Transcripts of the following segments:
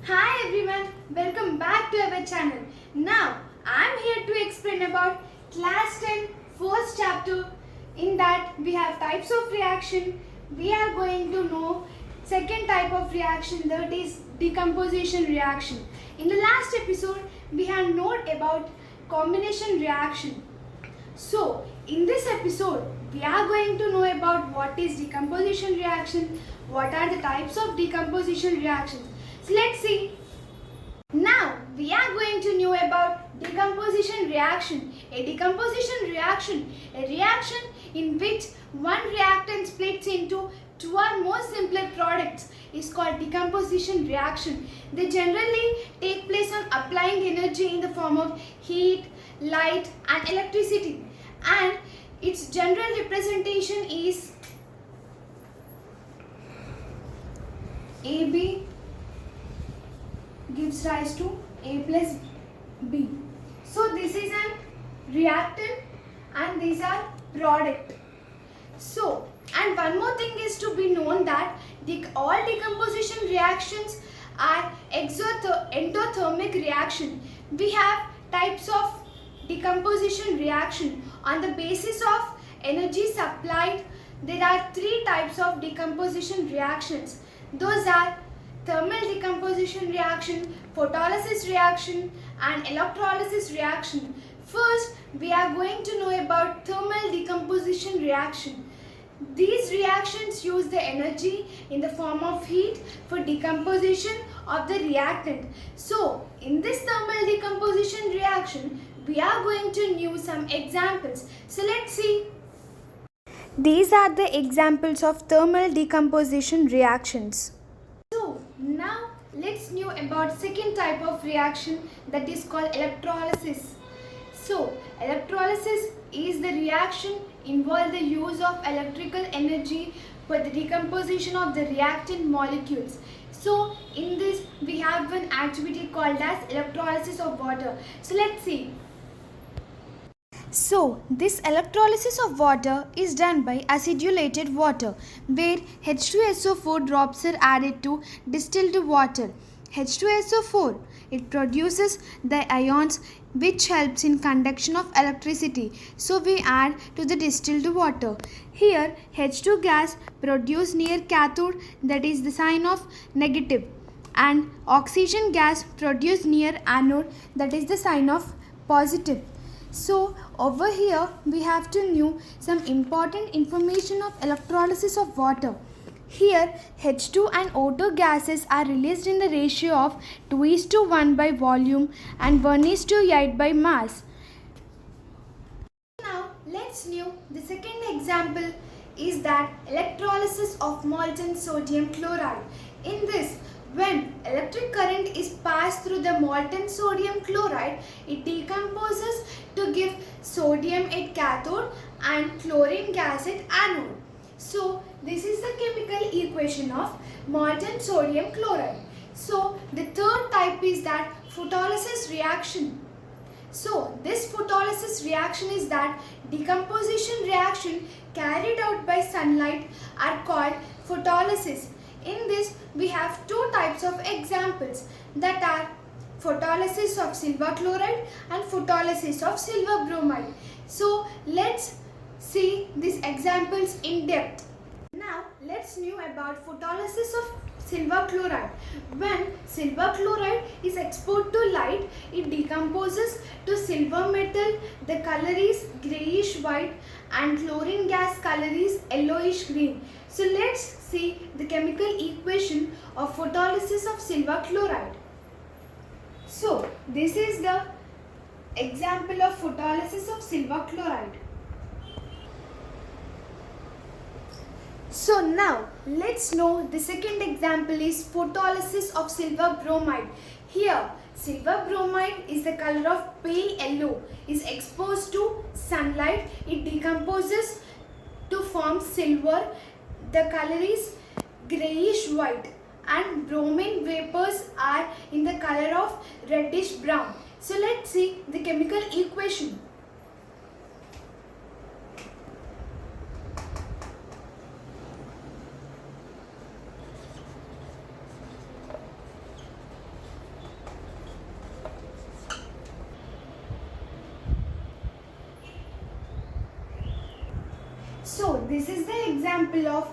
Hi everyone, welcome back to our channel. Now, I am here to explain about class 10 first chapter. In that we have types of reaction. We are going to know second type of reaction, that is decomposition reaction. In the last episode, we have known about combination reaction. So, in this episode, we are going to know about what is decomposition reaction, what are the types of decomposition reactions. So, let's see. Now, we are going to know about decomposition reaction. A decomposition reaction, a reaction in which one reactant splits into two or more simpler products is called decomposition reaction. They generally take place on applying energy in the form of heat, light and electricity, and its general representation is AB gives rise to A plus B. So this is an reactant and these are product. So, and one more thing is to be known that all decomposition reactions are endothermic reaction. We have types of decomposition reaction on the basis of energy supplied. There are three types of decomposition reactions. Those are thermal decomposition reaction, photolysis reaction and electrolysis reaction. First, we are going to know about thermal decomposition reaction. These reactions use the energy in the form of heat for decomposition of the reactant. So, in this thermal decomposition reaction, we are going to know some examples. So, let's see. These are the examples of thermal decomposition reactions. So, now let's know about second type of reaction, that is called electrolysis. So, electrolysis is the reaction involve the use of electrical energy for the decomposition of the reactant molecules. So, in this we have an activity called as electrolysis of water. So, let's see. So, this electrolysis of water is done by acidulated water, where H2SO4 drops are added to distilled water. H2SO4, it produces the ions which helps in conduction of electricity. So, we add to the distilled water. Here, H2 gas produced near cathode, that is the sign of negative, and oxygen gas produced near anode, that is the sign of positive. So, over here we have to know some important information of electrolysis of water. Here, H2 and O2 gases are released in the ratio of 2:1 by volume and 1:8 by mass. Now, let's know the second example is that electrolysis of molten sodium chloride. In this, when electric current is passed through the molten sodium chloride, it decomposes to give sodium at cathode and chlorine gas at anode. So, this is the chemical equation of molten sodium chloride. So, the third type is that photolysis reaction. So, this photolysis reaction is that decomposition reaction carried out by sunlight are called photolysis. In this, we have two types of examples, that are photolysis of silver chloride and photolysis of silver bromide. So, let's see these examples in depth. Now, let's know about photolysis of silver chloride. When silver chloride is exposed to light, it decomposes to silver metal. The color is grayish white and chlorine gas color is yellowish green. So, let's see the chemical equation of photolysis of silver chloride. So, this is the example of photolysis of silver chloride. So now, let's know the second example is photolysis of silver bromide. Here, silver bromide is the color of pale yellow, is exposed to sunlight, it decomposes to form silver, the color is grayish white, and bromine vapors are in the color of reddish brown. So let's see the chemical equation. this is the example of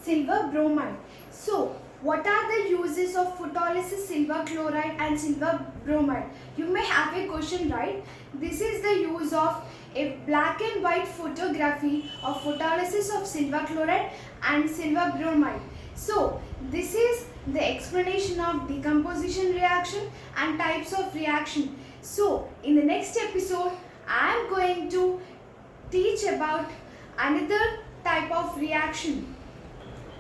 silver bromide. So what are the uses of photolysis silver chloride and silver bromide? You may have a question, right? This is the use of a black and white photography of photolysis of silver chloride and silver bromide. So this is the explanation of decomposition reaction and types of reaction. So in the next episode, I am going to teach about another type of reaction.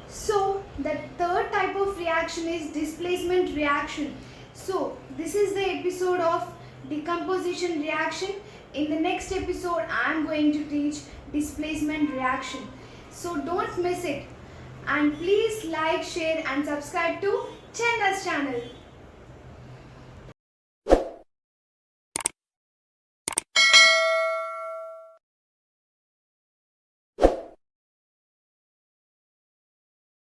So the third type of reaction is displacement reaction. So this is the episode of decomposition reaction. In the next episode, I am going to teach displacement reaction. So don't miss it. And please like, share and subscribe to Chanda's channel.